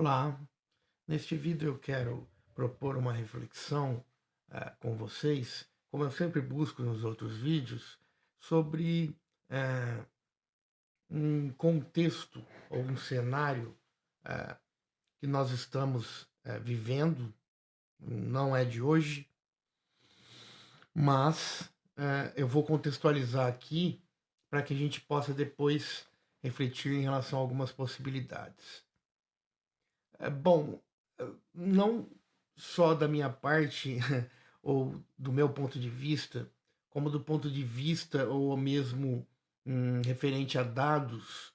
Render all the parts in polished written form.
Olá, neste vídeo eu quero propor uma reflexão com vocês, como eu sempre busco nos outros vídeos, sobre eh, um contexto ou um cenário eh, que nós estamos vivendo, não é de hoje, mas eu vou contextualizar aqui para que a gente possa depois refletir em relação a algumas possibilidades. Bom, não só da minha parte ou do meu ponto de vista, como do ponto de vista ou mesmo, referente a dados,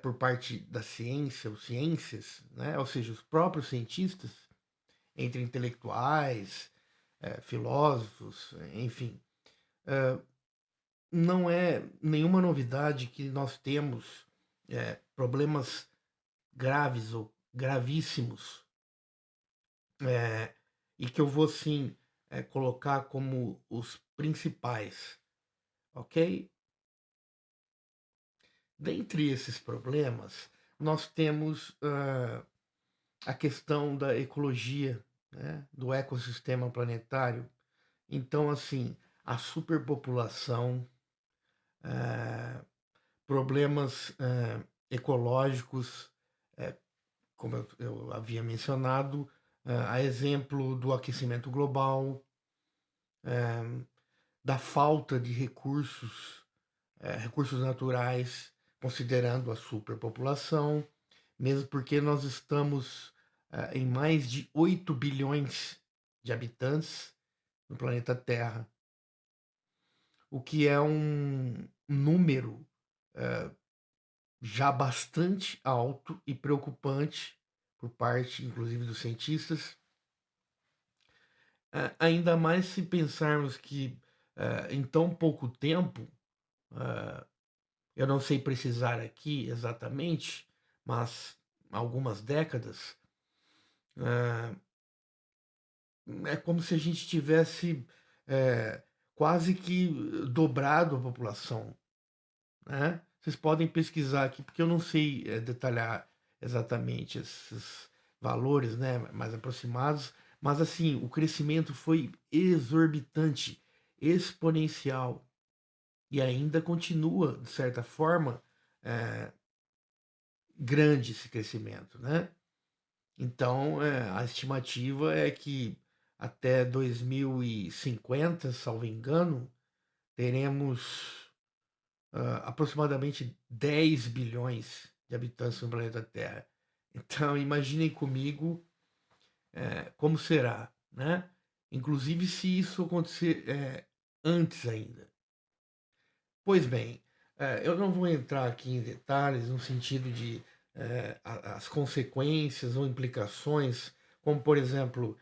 por parte da ciência ou ciências, né, ou seja, os próprios cientistas, entre intelectuais, filósofos, enfim, não é nenhuma novidade que nós temos, problemas graves ou gravíssimos, e que eu vou sim colocar como os principais, ok? Dentre esses problemas, nós temos a questão da ecologia, né, do ecossistema planetário. Então, assim, a superpopulação, eh, problemas ecológicos, eh, como eu havia mencionado, a exemplo do aquecimento global, da falta de recursos, recursos naturais, considerando a superpopulação, mesmo porque nós estamos em mais de 8 bilhões de habitantes no planeta Terra, o que é um número já bastante alto e preocupante por parte, inclusive, dos cientistas. Ainda mais se pensarmos que em tão pouco tempo, eh, eu não sei precisar aqui exatamente, mas algumas décadas, eh, é como se a gente tivesse quase que dobrado a população, né? Vocês podem pesquisar aqui, porque eu não sei detalhar exatamente esses valores, né, mais aproximados, mas assim, o crescimento foi exorbitante, exponencial, e ainda continua, de certa forma, eh, grande esse crescimento, né? Então, a estimativa é que até 2050, salvo engano, teremos aproximadamente 10 bilhões de habitantes no planeta Terra. Então, imaginem comigo como será, né? Inclusive se isso acontecer antes ainda. Pois bem, eu não vou entrar aqui em detalhes no sentido de as consequências ou implicações, como por exemplo,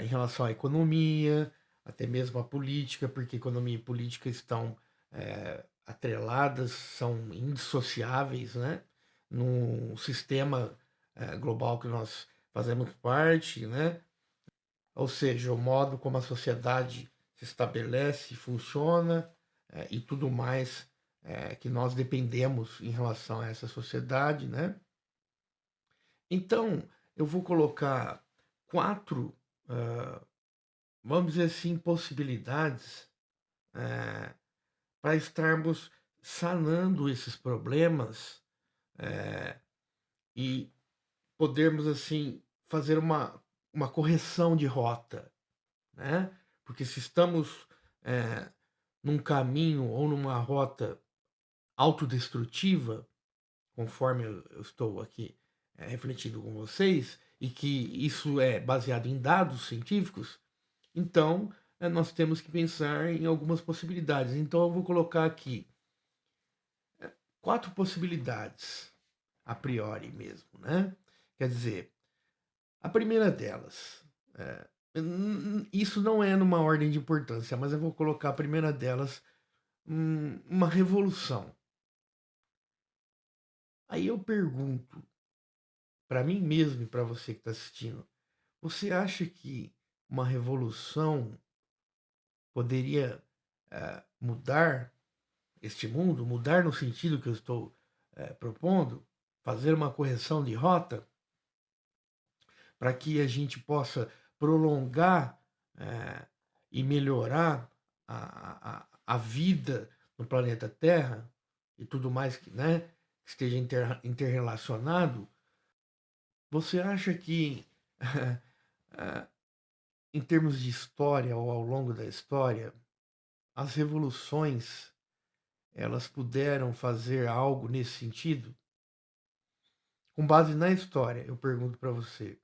em relação à economia, até mesmo à política, porque economia e política estão atreladas, são indissociáveis, né? Num sistema global que nós fazemos parte, né? Ou seja, o modo como a sociedade se estabelece, funciona e tudo mais que nós dependemos em relação a essa sociedade, né? Então, eu vou colocar quatro, ah, vamos dizer assim, possibilidades para estarmos sanando esses problemas e podermos, assim, fazer uma correção de rota, né? Porque se estamos eh, num caminho ou numa rota autodestrutiva, conforme eu estou aqui refletindo com vocês, e que isso é baseado em dados científicos, então nós temos que pensar em algumas possibilidades. Então eu vou colocar aqui quatro possibilidades, a priori mesmo, né? Quer dizer, a primeira delas, isso não é numa ordem de importância, mas eu vou colocar a primeira delas, uma revolução. Aí eu pergunto para mim mesmo e para você que está assistindo, você acha que uma revolução poderia mudar este mundo? Mudar no sentido que eu estou propondo? Fazer uma correção de rota? para que a gente possa prolongar, eh, e melhorar a vida no planeta Terra e tudo mais que, né, que esteja interrelacionado, você acha que, eh, em termos de história ou ao longo da história, as revoluções, elas puderam fazer algo nesse sentido? Com base na história, eu pergunto para você.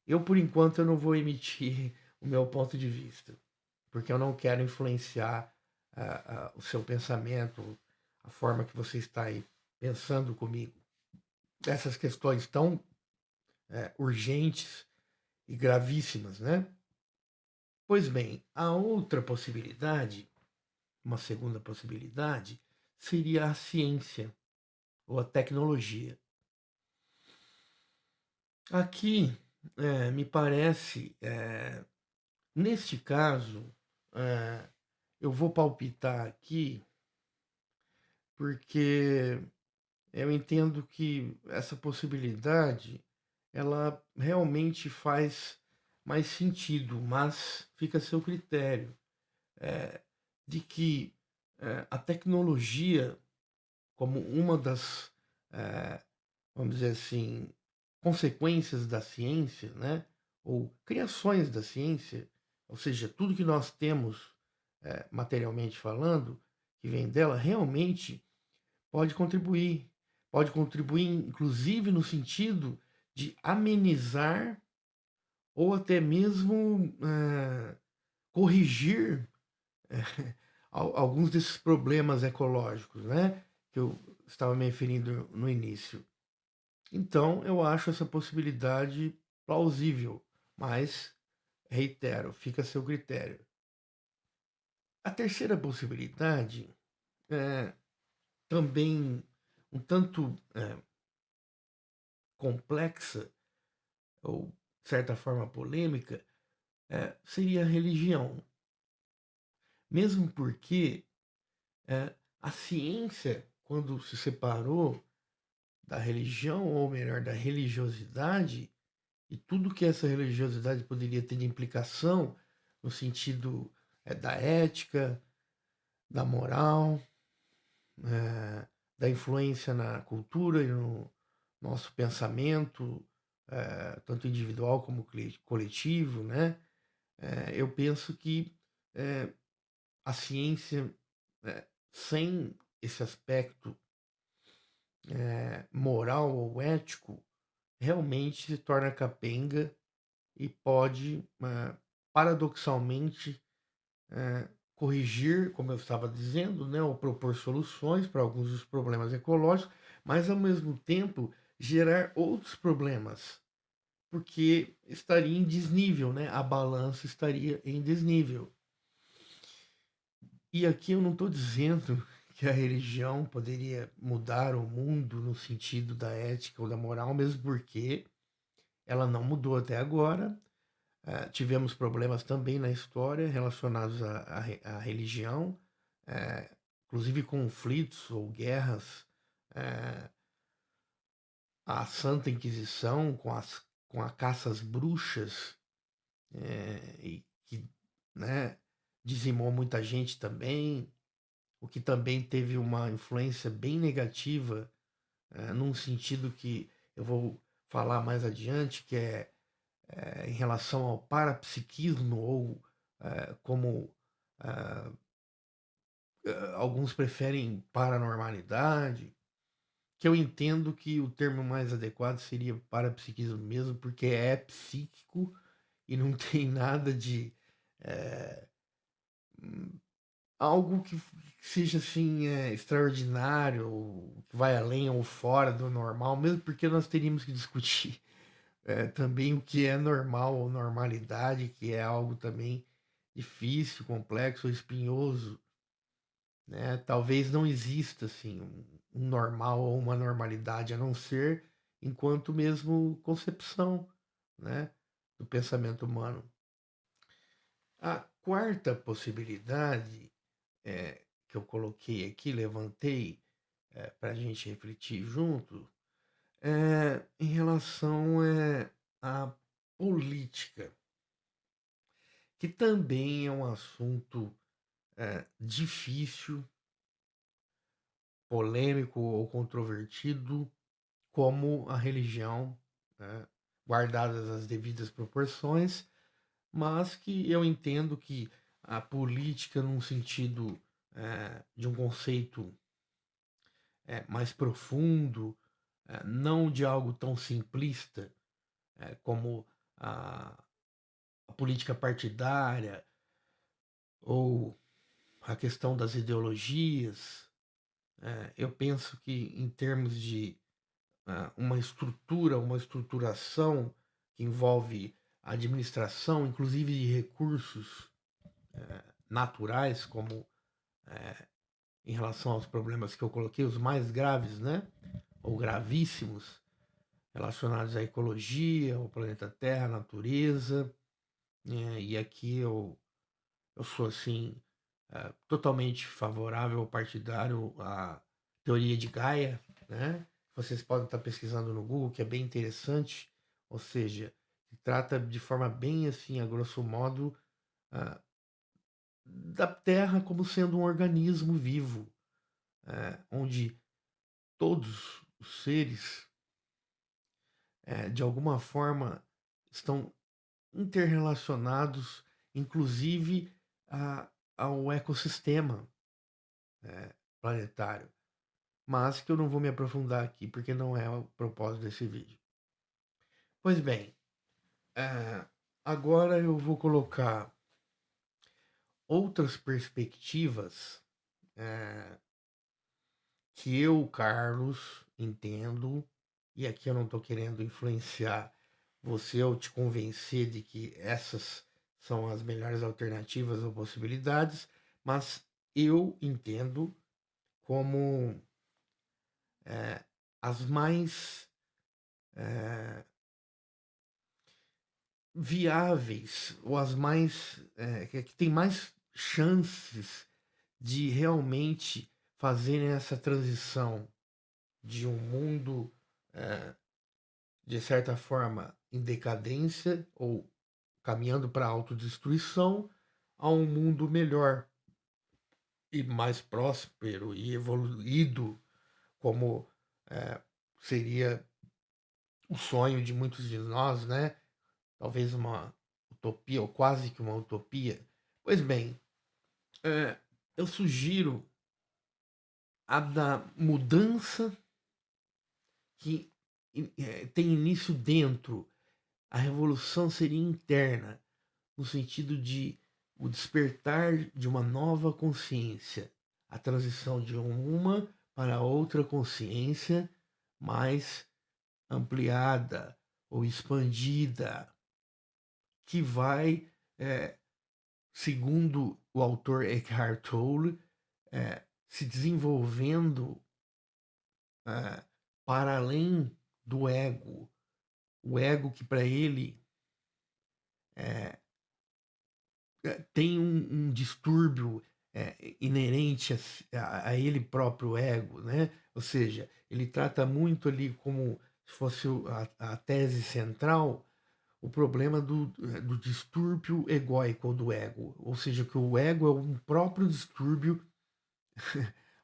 Eu, por enquanto, eu não vou emitir o meu ponto de vista, porque eu não quero influenciar o seu pensamento, a forma que você está aí pensando comigo. Essas questões tão urgentes e gravíssimas, né? Pois bem, a outra possibilidade, uma segunda possibilidade, seria a ciência ou a tecnologia. Aqui, me parece, neste caso, eh, eu vou palpitar aqui, porque eu entendo que essa possibilidade, ela realmente faz mais sentido, mas fica a seu critério, eh, de que, a tecnologia, como uma das, eh, vamos dizer assim, consequências da ciência, né, ou criações da ciência, ou seja, tudo que nós temos, materialmente falando, que vem dela, realmente pode contribuir. Pode contribuir, inclusive, no sentido de amenizar ou até mesmo corrigir alguns desses problemas ecológicos, né? Que eu estava me referindo no início. Então, eu acho essa possibilidade plausível, mas, reitero, fica a seu critério. A terceira possibilidade é também um tanto complexa, ou de certa forma polêmica, seria a religião. Mesmo porque a ciência, quando se separou da religião, ou melhor, da religiosidade, e tudo que essa religiosidade poderia ter de implicação no sentido da ética, da moral, da influência na cultura e no nosso pensamento, tanto individual como coletivo, né? Eu penso que a ciência, sem esse aspecto moral ou ético, realmente se torna capenga e pode, paradoxalmente, corrigir, como eu estava dizendo, né, ou propor soluções para alguns dos problemas ecológicos, mas ao mesmo tempo gerar outros problemas, porque estaria em desnível, né? A balança estaria em desnível. E aqui eu não estou dizendo que a religião poderia mudar o mundo no sentido da ética ou da moral, mesmo porque ela não mudou até agora. Tivemos problemas também na história relacionados à religião, inclusive conflitos ou guerras, eh, a Santa Inquisição com a caça às bruxas, e que, né, dizimou muita gente também, o que também teve uma influência bem negativa, num sentido que eu vou falar mais adiante, que em relação ao parapsiquismo ou como eh, alguns preferem paranormalidade, que eu entendo que o termo mais adequado seria parapsiquismo mesmo, porque é psíquico e não tem nada de eh, algo que seja assim extraordinário, ou que vai além ou fora do normal, mesmo porque nós teríamos que discutir também o que é normal ou normalidade, que é algo também difícil, complexo, espinhoso, né? Talvez não exista assim um normal ou uma normalidade, a não ser enquanto mesmo concepção, né, do pensamento humano. A quarta possibilidade que eu coloquei aqui, levantei para a gente refletir junto, em relação a política, que também é um assunto difícil, polêmico ou controvertido, como a religião, né, guardadas as devidas proporções, mas que eu entendo que a política, num sentido de um conceito mais profundo, não de algo tão simplista como a, a política partidária ou a questão das ideologias. Eu penso que, em termos de uma estrutura, uma estruturação que envolve a administração, inclusive de recursos naturais, como em relação aos problemas que eu coloquei, os mais graves, né? Ou gravíssimos, relacionados à ecologia, ao planeta Terra, à natureza. E aqui eu sou, assim, totalmente favorável, partidário à teoria de Gaia, né? Vocês podem estar pesquisando no Google, que é bem interessante. Ou seja, se trata de forma bem assim, a grosso modo, ah, da Terra como sendo um organismo vivo, onde todos os seres, de alguma forma, estão interrelacionados, inclusive ao ecossistema planetário. Mas que eu não vou me aprofundar aqui, porque não é o propósito desse vídeo. Pois bem, agora eu vou colocar outras perspectivas que eu, Carlos, entendo, e aqui eu não estou querendo influenciar você ou te convencer de que essas são as melhores alternativas ou possibilidades, mas eu entendo como as mais viáveis ou as mais que tem mais chances de realmente fazerem essa transição de um mundo de certa forma em decadência ou caminhando para a autodestruição a um mundo melhor e mais próspero e evoluído, como seria o sonho de muitos de nós, né? Talvez uma utopia ou quase que uma utopia. Pois bem, eu sugiro a da mudança que tem início dentro. A revolução seria interna, no sentido de o despertar de uma nova consciência, a transição de uma para outra consciência mais ampliada ou expandida, que vai, segundo o autor Eckhart Tolle, se desenvolvendo para além do ego. O ego que para ele tem um distúrbio inerente a ele próprio ego, né? Ou seja, ele trata muito ali como se fosse a tese central o problema do distúrbio egóico ou do ego, ou seja, que o ego é um próprio distúrbio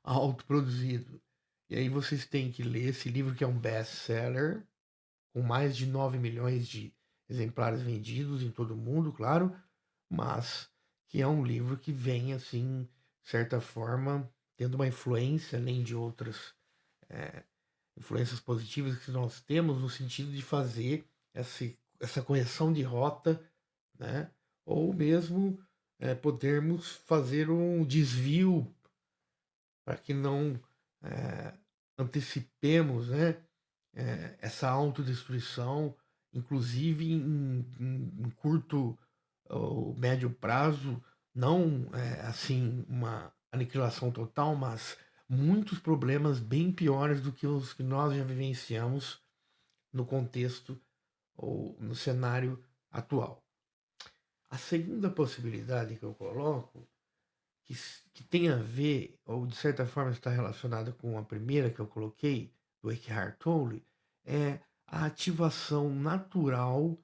autoproduzido. E aí vocês têm que ler esse livro que é um best-seller, com mais de 9 milhões de exemplares vendidos em todo o mundo, claro, mas que é um livro que vem, assim, de certa forma, tendo uma influência, além de outras influências positivas que nós temos, no sentido de fazer essa correção de rota, né? Ou mesmo podermos fazer um desvio para que não antecipemos, né, essa autodestruição, inclusive em curto ou médio prazo, não assim uma aniquilação total, mas muitos problemas bem piores do que os que nós já vivenciamos no contexto ou no cenário atual. A segunda possibilidade que eu coloco, que tem a ver, ou de certa forma está relacionada com a primeira que eu coloquei, do Eckhart Tolle, é a ativação natural,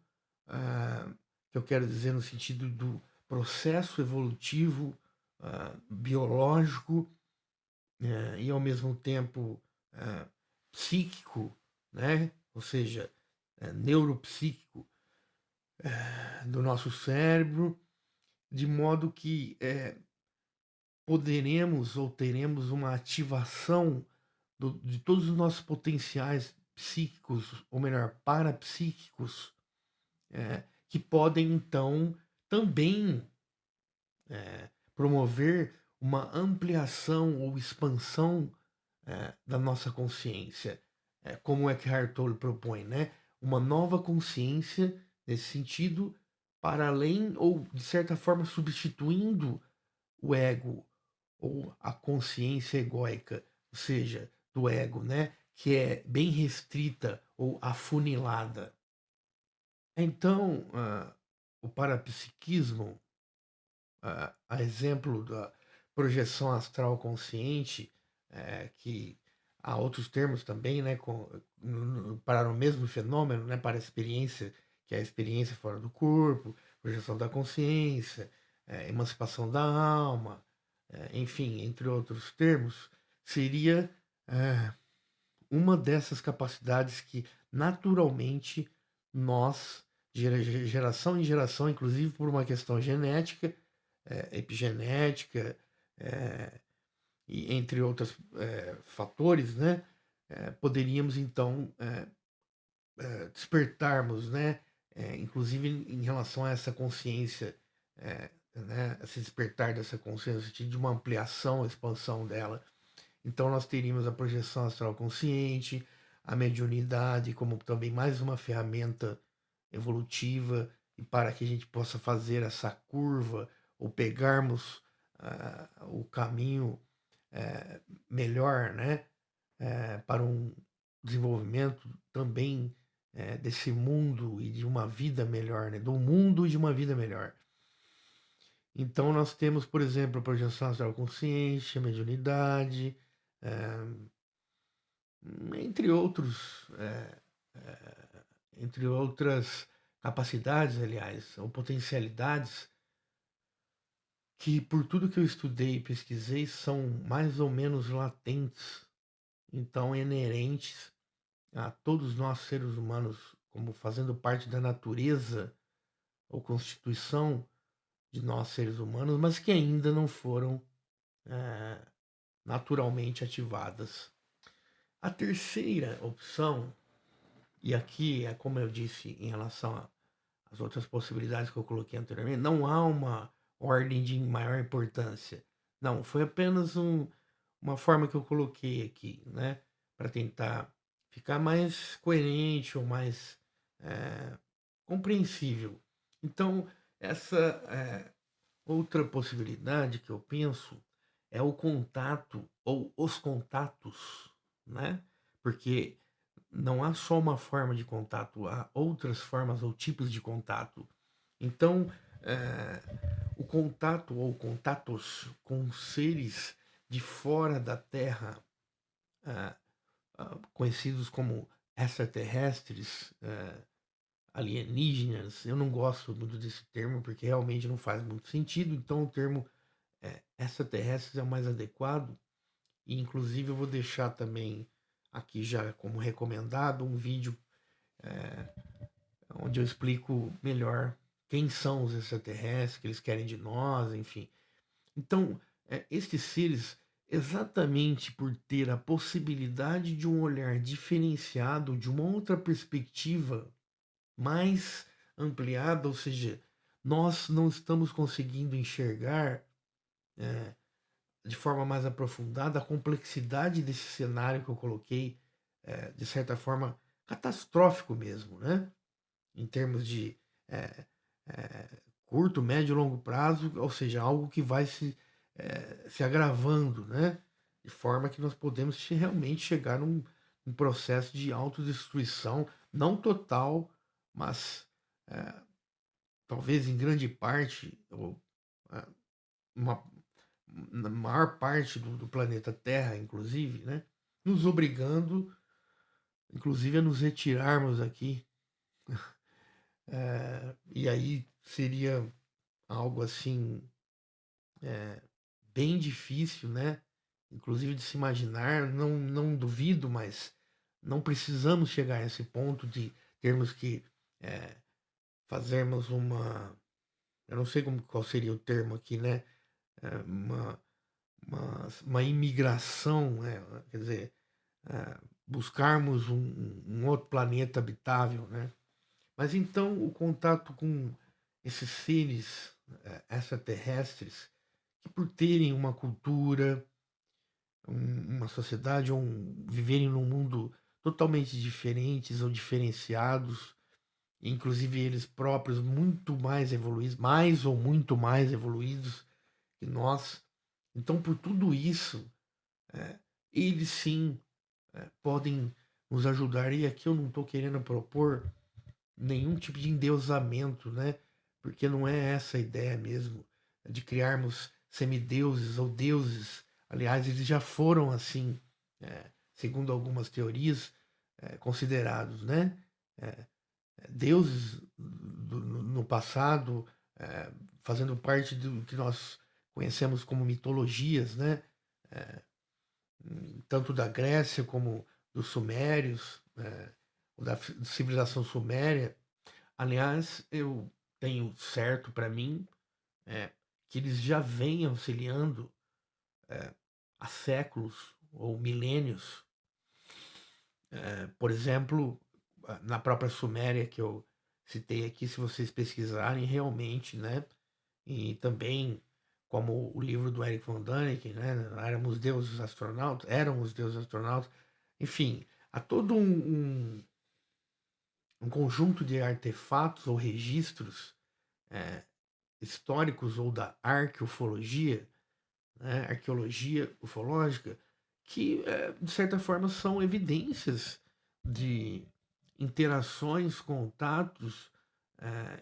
ah, que eu quero dizer no sentido do processo evolutivo, biológico, e ao mesmo tempo ah, psíquico, né? Ou seja, neuropsíquico do nosso cérebro, de modo que poderemos ou teremos uma ativação de todos os nossos potenciais psíquicos, ou melhor, parapsíquicos, que podem então também promover uma ampliação ou expansão da nossa consciência, como Eckhart Tolle propõe, né? Uma nova consciência nesse sentido, para além ou de certa forma substituindo o ego ou a consciência egóica, ou seja, do ego, né? Que é bem restrita ou afunilada. Então, o parapsiquismo, a exemplo da projeção astral consciente, que há outros termos também, né, para o mesmo fenômeno, né, para a experiência, que é a experiência fora do corpo, projeção da consciência, emancipação da alma, enfim, entre outros termos, seria eh, uma dessas capacidades que naturalmente nós, geração em geração, inclusive por uma questão genética, epigenética, é, e entre outros fatores, né, poderíamos então despertarmos, né, inclusive em relação a essa consciência, né, esse despertar dessa consciência, no sentido de uma ampliação, expansão dela. Então nós teríamos a projeção astral consciente, a mediunidade como também mais uma ferramenta evolutiva e para que a gente possa fazer essa curva ou pegarmos o caminho melhor, né, para um desenvolvimento também desse mundo e de uma vida melhor, né, do mundo e de uma vida melhor. Então nós temos, por exemplo, a projeção astral consciente, a mediunidade, eh, entre outros, entre outras capacidades, aliás, ou potencialidades que, por tudo que eu estudei e pesquisei, são mais ou menos latentes, então inerentes a todos nós seres humanos, como fazendo parte da natureza ou constituição de nós seres humanos, mas que ainda não foram eh, naturalmente ativadas. A terceira opção, e aqui é como eu disse em relação às outras possibilidades que eu coloquei anteriormente, não há uma ordem de maior importância. Não, foi apenas uma forma que eu coloquei aqui, né? Para tentar ficar mais coerente ou mais eh, compreensível. Então, essa outra possibilidade que eu penso é o contato ou os contatos, né? Porque não há só uma forma de contato, há outras formas ou tipos de contato. Então, o contato ou contatos com seres de fora da Terra, eh, conhecidos como extraterrestres, alienígenas, eu não gosto muito desse termo porque realmente não faz muito sentido, então o termo extraterrestres é o mais adequado, e inclusive eu vou deixar também aqui já como recomendado um vídeo onde eu explico melhor quem são os extraterrestres, o que eles querem de nós, enfim. Então, estes seres, exatamente por ter a possibilidade de um olhar diferenciado, de uma outra perspectiva mais ampliada, ou seja, nós não estamos conseguindo enxergar de forma mais aprofundada a complexidade desse cenário que eu coloquei, de certa forma, catastrófico mesmo, né? Em termos de eh, curto, médio e longo prazo, ou seja, algo que vai se agravando, né? De forma que nós podemos realmente chegar num processo de autodestruição, não total, mas talvez em grande parte, ou eh, uma, na maior parte do planeta Terra, inclusive, né? Nos obrigando inclusive a nos retirarmos aqui, e aí seria algo assim, eh, bem difícil, né, inclusive de se imaginar, não duvido, mas não precisamos chegar a esse ponto de termos que, eh, fazermos uma, eu não sei como qual seria o termo aqui, né, uma uma imigração, né, quer dizer, buscarmos um outro planeta habitável, né. Mas então o contato com esses seres, extraterrestres, que por terem uma cultura, uma sociedade ou viverem num mundo totalmente diferentes ou diferenciados, inclusive eles próprios muito mais evoluídos, mais ou muito mais evoluídos que nós. Então, por tudo isso, eles sim, podem nos ajudar. E aqui eu não estou querendo propor nenhum tipo de endeusamento, né? Porque não é essa a ideia mesmo de criarmos semideuses ou deuses. Aliás, eles já foram assim, segundo algumas teorias, considerados, né? É, deuses no passado, fazendo parte do que nós conhecemos como mitologias, né? Tanto da Grécia como dos Sumérios, da civilização suméria. Aliás, eu tenho certo para mim, é, que eles já vêm auxiliando há séculos ou milênios. Por exemplo, na própria Suméria que eu citei aqui, se vocês pesquisarem realmente, né? E também, como o livro do Eric von Däniken, né? Eram os deuses astronautas. Enfim, há todo um conjunto de artefatos ou registros eh, históricos ou da arqueofologia, né, arqueologia ufológica, que, de certa forma, são evidências de interações, contatos,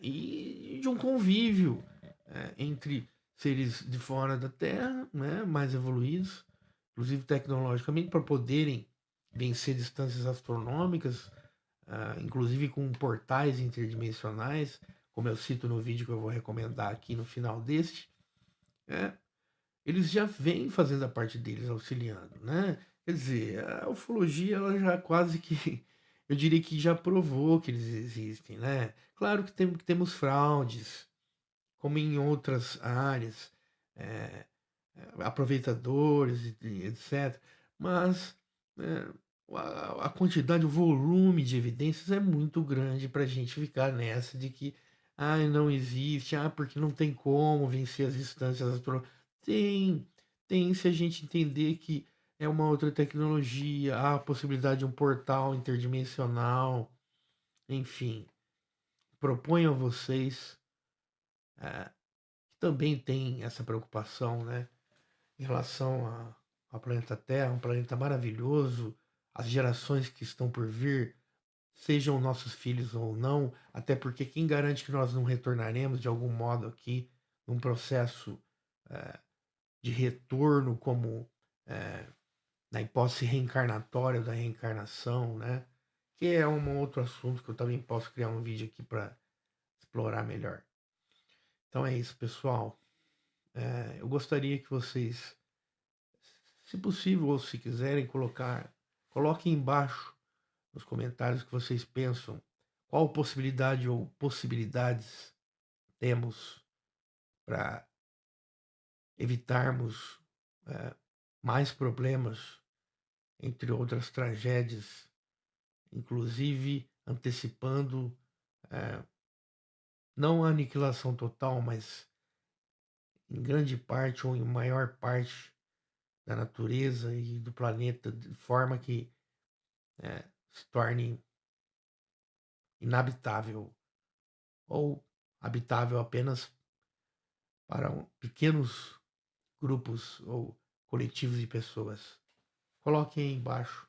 e de um convívio entre seres de fora da Terra, né, mais evoluídos, inclusive tecnologicamente, para poderem vencer distâncias astronômicas, inclusive com portais interdimensionais, como eu cito no vídeo que eu vou recomendar aqui no final deste, é, eles já vêm fazendo a parte deles, auxiliando, né? Quer dizer, a ufologia, ela já quase que, eu diria que já provou que eles existem, né? Claro que temos fraudes, como em outras áreas, é, aproveitadores, e etc. Mas é, a quantidade, o volume de evidências é muito grande para a gente ficar nessa de que não existe, porque não tem como vencer as distâncias astronômicas. Tem, tem se a gente entender que é uma outra tecnologia, há a possibilidade de um portal interdimensional, enfim. Proponho a vocês que também têm essa preocupação, né? Em relação ao planeta Terra, um planeta maravilhoso, as gerações que estão por vir, sejam nossos filhos ou não, até porque quem garante que nós não retornaremos de algum modo aqui num processo de retorno, como eh, na hipótese reencarnatória da reencarnação, né? Que é um outro assunto que eu também posso criar um vídeo aqui para explorar melhor. Então é isso, pessoal. Eu gostaria que vocês, se possível, ou se quiserem colocar, coloquem embaixo nos comentários o que vocês pensam. Qual possibilidade ou possibilidades temos para evitarmos eh, mais problemas, entre outras tragédias, inclusive antecipando não a aniquilação total, mas em grande parte ou em maior parte da natureza e do planeta, de forma que se torne inabitável ou habitável apenas para pequenos grupos ou coletivos de pessoas. Coloquem aí embaixo